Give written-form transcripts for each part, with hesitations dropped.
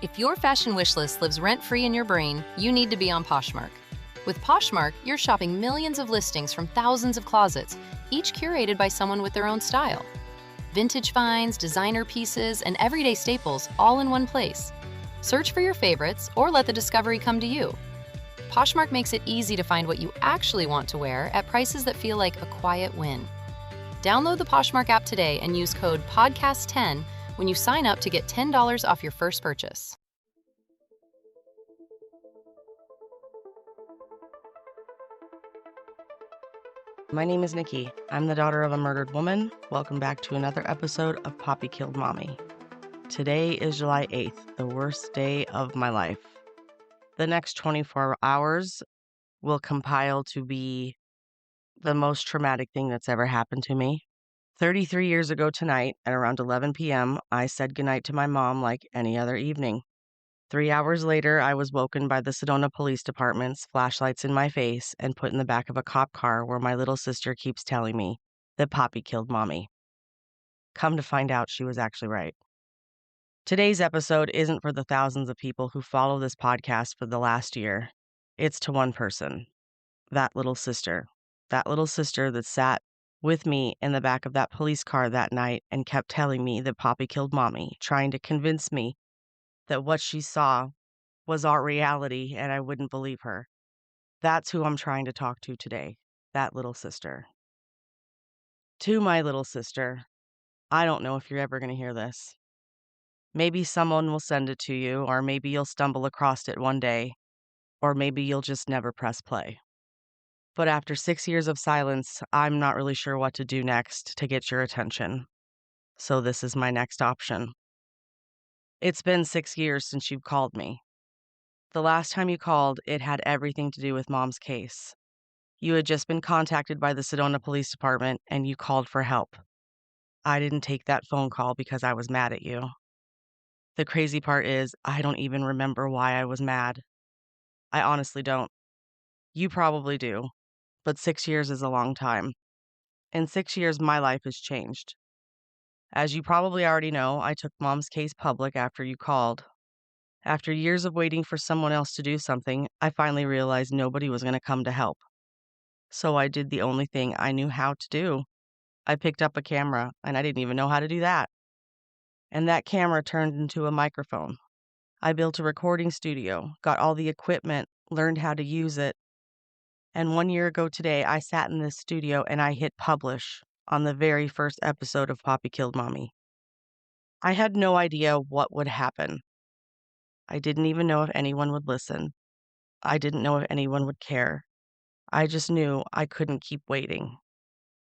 If your fashion wish list lives rent-free in your brain, you need to be on Poshmark. With Poshmark, you're shopping millions of listings from thousands of closets, each curated by someone with their own style. Vintage finds, designer pieces, and everyday staples all in one place. Search for your favorites or let the discovery come to you. Poshmark makes it easy to find what you actually want to wear at prices that feel like a quiet win. Download the Poshmark app today and use code PODCAST10 when you sign up to get $10 off your first purchase. My name is Nikki. I'm the daughter of a murdered woman. Welcome back to another episode of Papi Killed Mommy. Today is July 8th, the worst day of my life. The next 24 hours will compile to be the most traumatic thing that's ever happened to me. 33 years ago tonight, at around 11 p.m., I said goodnight to my mom like any other evening. 3 hours later, I was woken by the Sedona Police Department's flashlights in my face and put in the back of a cop car where my little sister keeps telling me that Papi killed Mommy. Come to find out, she was actually right. Today's episode isn't for the thousands of people who follow this podcast for the last year. It's to one person, that little sister. That little sister that sat with me in the back of that police car that night and kept telling me that Papi killed Mommy, trying to convince me that what she saw was our reality and I wouldn't believe her. That's who I'm trying to talk to today, that little sister. To my little sister, I don't know if you're ever going to hear this. Maybe someone will send it to you, or maybe you'll stumble across it one day, or maybe you'll just never press play. But after 6 years of silence, I'm not really sure what to do next to get your attention. So this is my next option. It's been 6 years since you've called me. The last time you called, it had everything to do with Mom's case. You had just been contacted by the Sedona Police Department and you called for help. I didn't take that phone call because I was mad at you. The crazy part is, I don't even remember why I was mad. I honestly don't. You probably do, but 6 years is a long time. In 6 years, my life has changed. As you probably already know, I took Mom's case public after you called. After years of waiting for someone else to do something, I finally realized nobody was going to come to help. So I did the only thing I knew how to do. I picked up a camera, and I didn't even know how to do that. And that camera turned into a microphone. I built a recording studio, got all the equipment, learned how to use it. And 1 year ago today, I sat in this studio and I hit publish on the very first episode of Papi Killed Mommy. I had no idea what would happen. I didn't even know if anyone would listen. I didn't know if anyone would care. I just knew I couldn't keep waiting.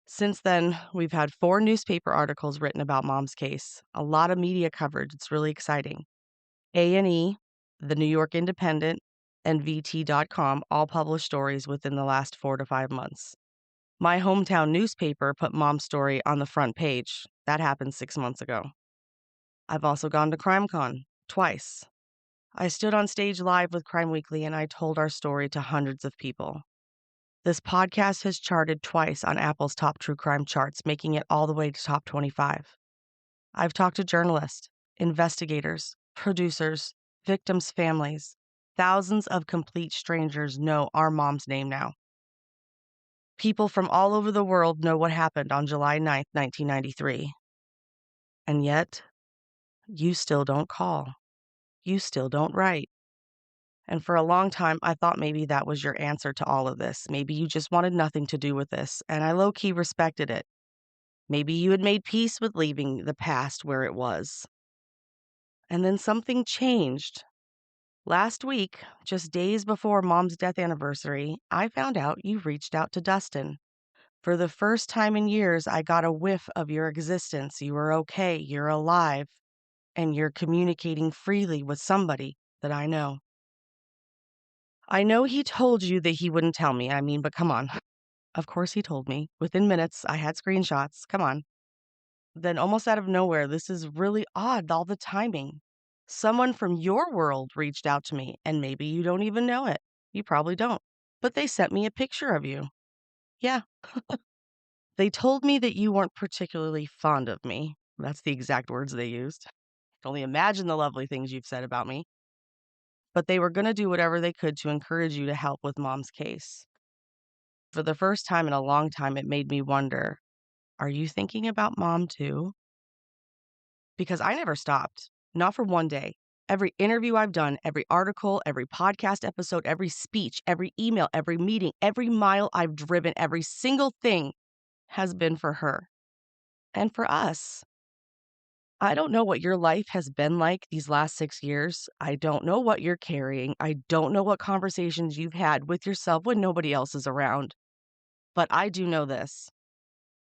Since then, we've had 4 newspaper articles written about Mom's case, a lot of media coverage. It's really exciting. A&E, the New York Independent, and VT.com all published stories within the last 4 to 5 months. My hometown newspaper put Mom's story on the front page. That happened 6 months ago. I've also gone to CrimeCon twice. I stood on stage live with Crime Weekly and I told our story to hundreds of people. This podcast has charted twice on Apple's top true crime charts, making it all the way to top 25. I've talked to journalists, investigators, producers, victims' families. Thousands of complete strangers know our mom's name now. People from all over the world know what happened on July 9th, 1993. And yet, you still don't call. You still don't write. And for a long time, I thought maybe that was your answer to all of this. Maybe you just wanted nothing to do with this, and I low-key respected it. Maybe you had made peace with leaving the past where it was. And then something changed. Last week, just days before Mom's death anniversary, I found out you reached out to Dustin. For the first time in years, I got a whiff of your existence. You were okay, you're alive, and you're communicating freely with somebody that I know. I know he told you that he wouldn't tell me. But come on. Of course he told me. Within minutes, I had screenshots. Come on. Then almost out of nowhere, this is really odd, all the timing. Someone from your world reached out to me, and maybe you don't even know it. You probably don't. But they sent me a picture of you. Yeah. They told me that you weren't particularly fond of me. That's the exact words they used. can only imagine the lovely things you've said about me. But they were going to do whatever they could to encourage you to help with Mom's case. For the first time in a long time, it made me wonder, are you thinking about Mom too? Because I never stopped, not for one day. Every interview I've done, every article, every podcast episode, every speech, every email, every meeting, every mile I've driven, every single thing has been for her and for us. I don't know what your life has been like these last 6 years. I don't know what you're carrying. I don't know what conversations you've had with yourself when nobody else is around. But I do know this.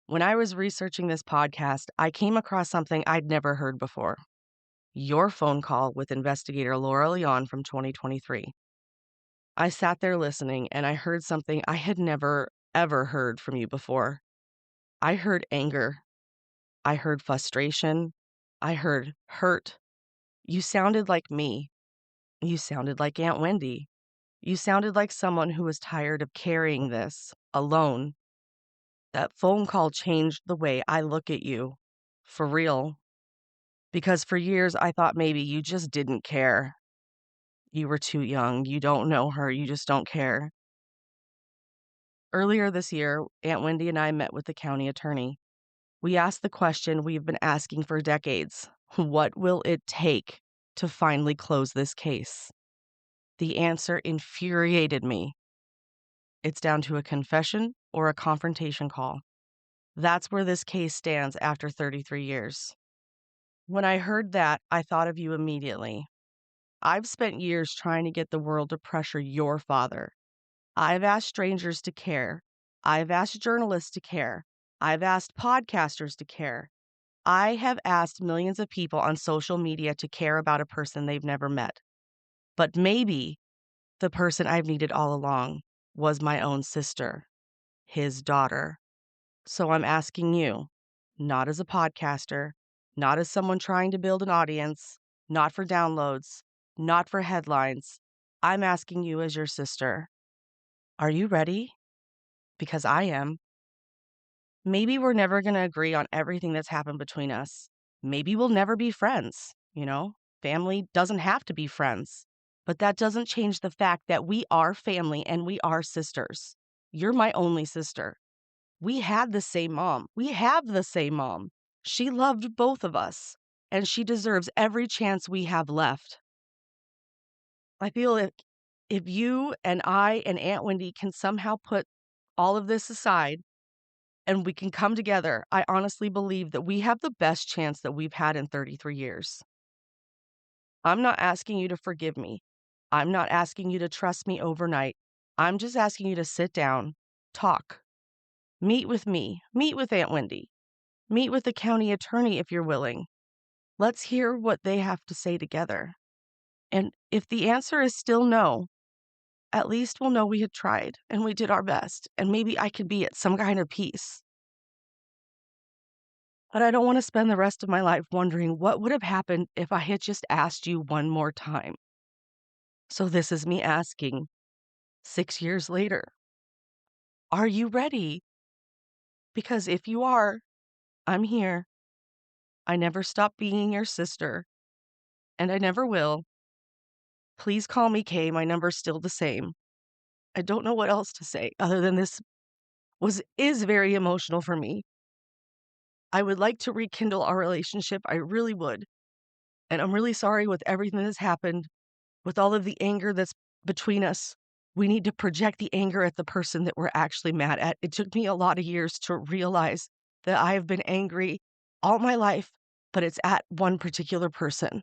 When I was researching this podcast, I came across something I'd never heard before. Your phone call with investigator Laura Leon from 2023. I sat there listening and I heard something I had never, ever heard from you before. I heard anger. I heard frustration. I heard hurt. You sounded like me. You sounded like Aunt Wendy. You sounded like someone who was tired of carrying this alone. That phone call changed the way I look at you. For real. Because for years I thought maybe you just didn't care. You were too young. You don't know her. You just don't care. Earlier this year, Aunt Wendy and I met with the county attorney. We asked the question we've been asking for decades. What will it take to finally close this case? The answer infuriated me. It's down to a confession or a confrontation call. That's where this case stands after 33 years. When I heard that, I thought of you immediately. I've spent years trying to get the world to pressure your father. I've asked strangers to care. I've asked journalists to care. I've asked podcasters to care. I have asked millions of people on social media to care about a person they've never met. But maybe the person I've needed all along was my own sister, his daughter. So I'm asking you, not as a podcaster, not as someone trying to build an audience, not for downloads, not for headlines. I'm asking you as your sister. Are you ready? Because I am. Maybe we're never going to agree on everything that's happened between us. Maybe we'll never be friends, Family doesn't have to be friends. But that doesn't change the fact that we are family and we are sisters. You're my only sister. We had the same mom. We have the same mom. She loved both of us, and she deserves every chance we have left. I feel if you and I and Aunt Wendy can somehow put all of this aside and we can come together, I honestly believe that we have the best chance that we've had in 33 years. I'm not asking you to forgive me. I'm not asking you to trust me overnight. I'm just asking you to sit down, talk, meet with me, meet with Aunt Wendy, meet with the county attorney if you're willing. Let's hear what they have to say together. And if the answer is still no, at least we'll know we had tried and we did our best, and maybe I could be at some kind of peace. But I don't want to spend the rest of my life wondering what would have happened if I had just asked you one more time. So this is me asking, 6 years later, are you ready? Because if you are, I'm here. I never stopped being your sister, and I never will. Please call me Kay. My number's still the same. I don't know what else to say other than this is very emotional for me. I would like to rekindle our relationship. I really would. And I'm really sorry with everything that's happened, with all of the anger that's between us. We need to project the anger at the person that we're actually mad at. It took me a lot of years to realize that I have been angry all my life, but it's at one particular person.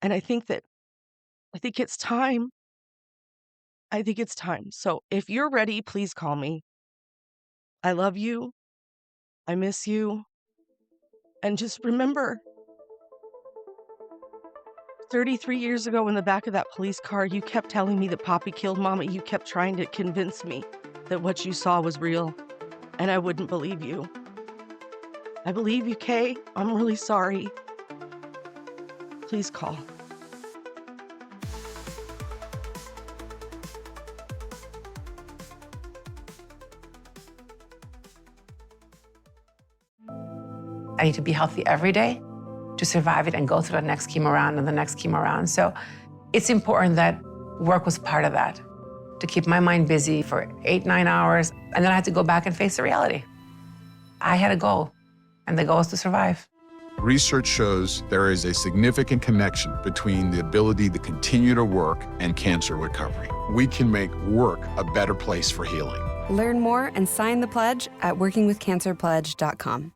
And I think it's time. I think it's time. So if you're ready, please call me. I love you. I miss you. And just remember, 33 years ago in the back of that police car, you kept telling me that Papi killed Mama. You kept trying to convince me that what you saw was real, and I wouldn't believe you. I believe you, Kay. I'm really sorry. Please call. I need to be healthy every day. to survive it and go through the next chemo round and the next chemo round. So it's important that work was part of that, to keep my mind busy for 8, 9 hours. And then I had to go back and face the reality. I had a goal, and the goal is to survive. Research shows there is a significant connection between the ability to continue to work and cancer recovery. We can make work a better place for healing. Learn more and sign the pledge at workingwithcancerpledge.com.